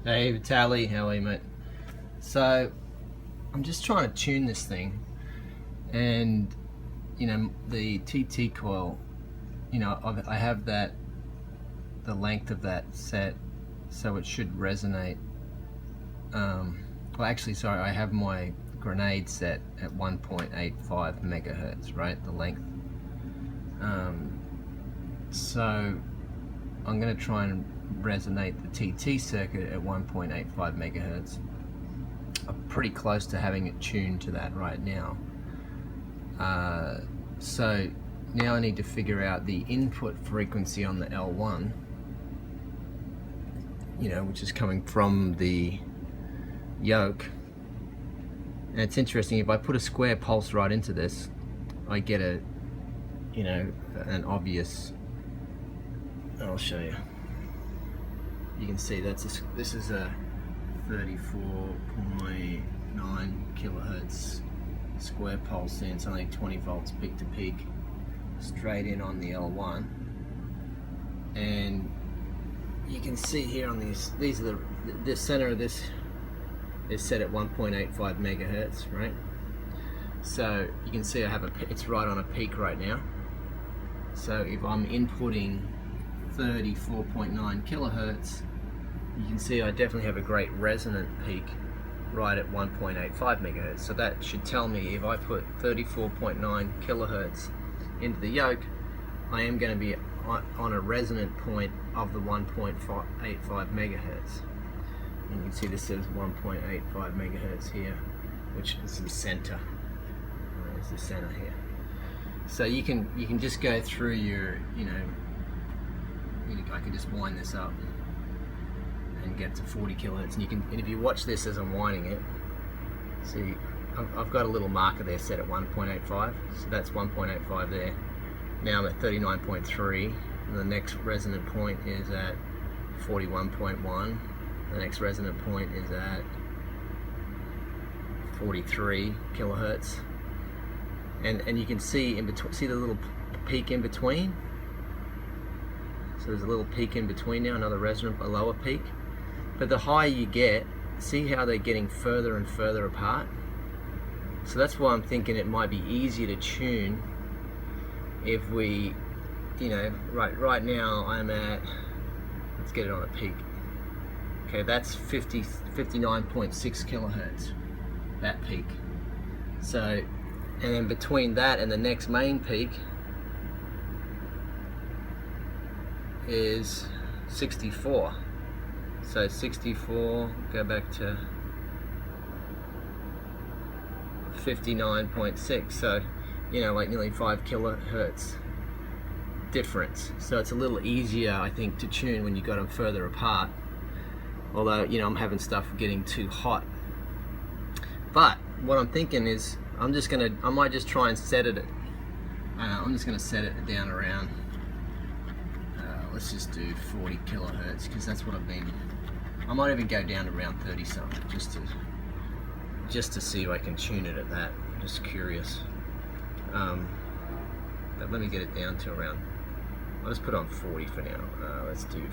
Hey Vitaly, how are you, mate? So I'm just trying to tune this thing, and the TT coil, I have that, the length of that set, so it should resonate. Well, actually, sorry, I have my grenade set at 1.85 megahertz, right? The length. So I'm going to try and resonate the TT circuit at 1.85 megahertz. I'm pretty close to having it tuned to that right now. So now I need to figure out the input frequency on the L1, which is coming from the yoke. And it's interesting, if I put a square pulse right into this, I get an obvious, I'll show you. You can see this is a 34.9 kilohertz square pulse, and it's only 20 volts peak to peak, straight in on the L1. And you can see here on these are the center of this is set at 1.85 megahertz, right? So you can see it's right on a peak right now. So if I'm inputting 34.9 kilohertz, you can see I definitely have a great resonant peak right at 1.85 megahertz. So that should tell me if I put 34.9 kilohertz into the yoke, I am going to be on a resonant point of the 1.85 megahertz. And you can see this says 1.85 megahertz here, which is the center. There's the center here. So you can just go through your, I can just wind this up and get to 40 kilohertz, and if you watch this as I'm winding it, see I've got a little marker there set at 1.85, so that's 1.85 there. Now I'm at 39.3, and the next resonant point is at 41.1. The next resonant point is at 43 kilohertz, and you can see in between, see the little peak in between. So there's a little peak in between now, another resonant, a lower peak. But the higher you get, see how they're getting further and further apart? So that's why I'm thinking it might be easier to tune if we, right now I'm at, let's get it on a peak. Okay, that's 59.6 kilohertz, that peak. So, and then between that and the next main peak is 64. So 64, go back to 59.6. So, like nearly 5 kilohertz difference. So it's a little easier, I think, to tune when you got them further apart. Although, I'm having stuff getting too hot. But what I'm thinking is, I might just try and set it. I'm just gonna set it down around. Let's just do 40 kilohertz, because that's what I might even go down to around 30 something, just to see if I can tune it at that. I'm just curious. But let me get it down to around, I'll just put on 40 for now. Let's do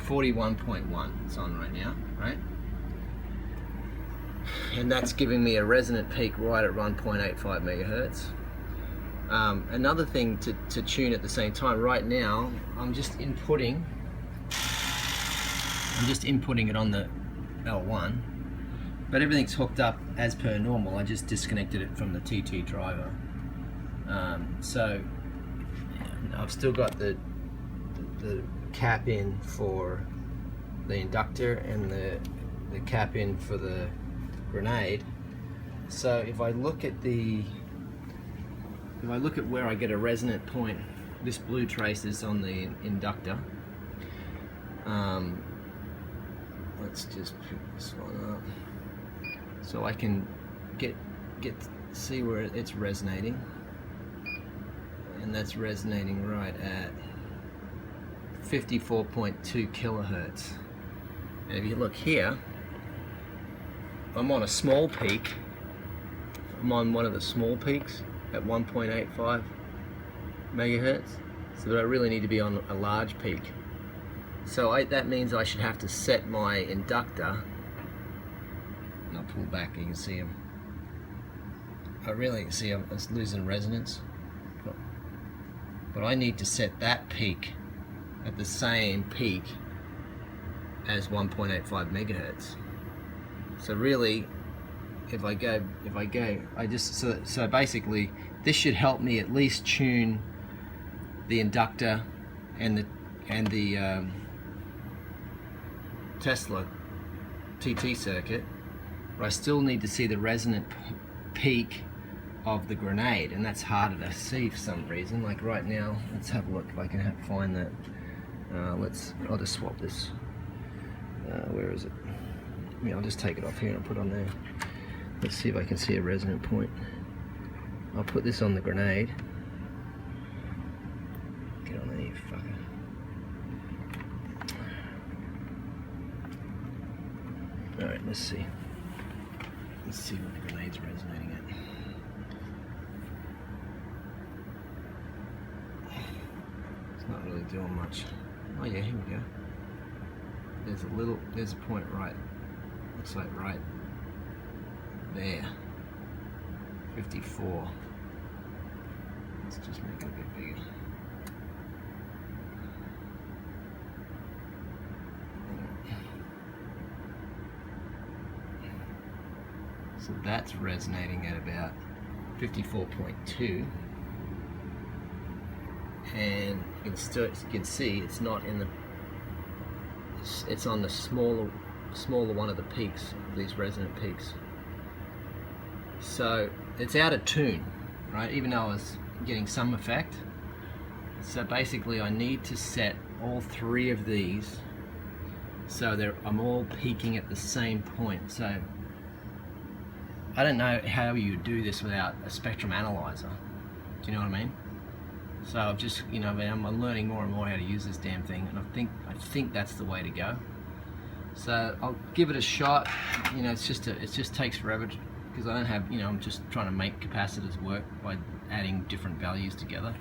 41.1, it's on right now, right? And that's giving me a resonant peak right at 1.85 megahertz. Another thing to tune at the same time, right now I'm just inputting it on the L1, but everything's hooked up as per normal. I just disconnected it from the TT driver. So I've still got the cap in for the inductor and the cap in for the grenade. So if I look at where I get a resonant point, this blue trace is on the inductor. Let's just pick this one up so I can see where it's resonating, and that's resonating right at 54.2 kilohertz. And if you look here, I'm on a small peak. I'm on one of the small peaks at 1.85 megahertz. So that I really need to be on a large peak. So that means I should have to set my inductor, and I'll pull back, you can see him. I really see I'm losing resonance, but I need to set that peak at the same peak as 1.85 megahertz. So really, so basically this should help me at least tune the inductor and the Tesla TT circuit, but I still need to see the resonant peak of the grenade, and that's harder to see for some reason. Like right now, let's have a look if I can find that. I'll just swap this. Where is it? I'll just take it off here and put it on there. Let's see if I can see a resonant point. I'll put this on the grenade. Get on there, you fucker. Alright, let's see. Let's see what the grenade's resonating at. It's not really doing much. Oh yeah, here we go. There's a point right, looks like right there. 54. Let's just make it a bit bigger. So that's resonating at about 54.2, and you can see it's not in the. It's on the smaller one of the peaks, these resonant peaks. So it's out of tune, right? Even though I was getting some effect. So basically, I need to set all three of these so I'm all peaking at the same point. So I don't know how you do this without a spectrum analyzer. Do you know what I mean? So I've just, I'm learning more and more how to use this damn thing, and I think that's the way to go. So I'll give it a shot. It just takes forever because I don't have, I'm just trying to make capacitors work by adding different values together.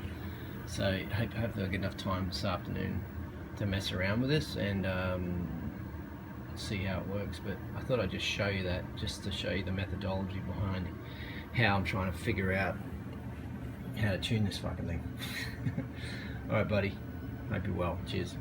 So hopefully I'll get enough time this afternoon to mess around with this and see how it works. But I thought I'd just show you that, just to show you the methodology behind how I'm trying to figure out how to tune this fucking thing. Alright buddy, hope you're well, cheers.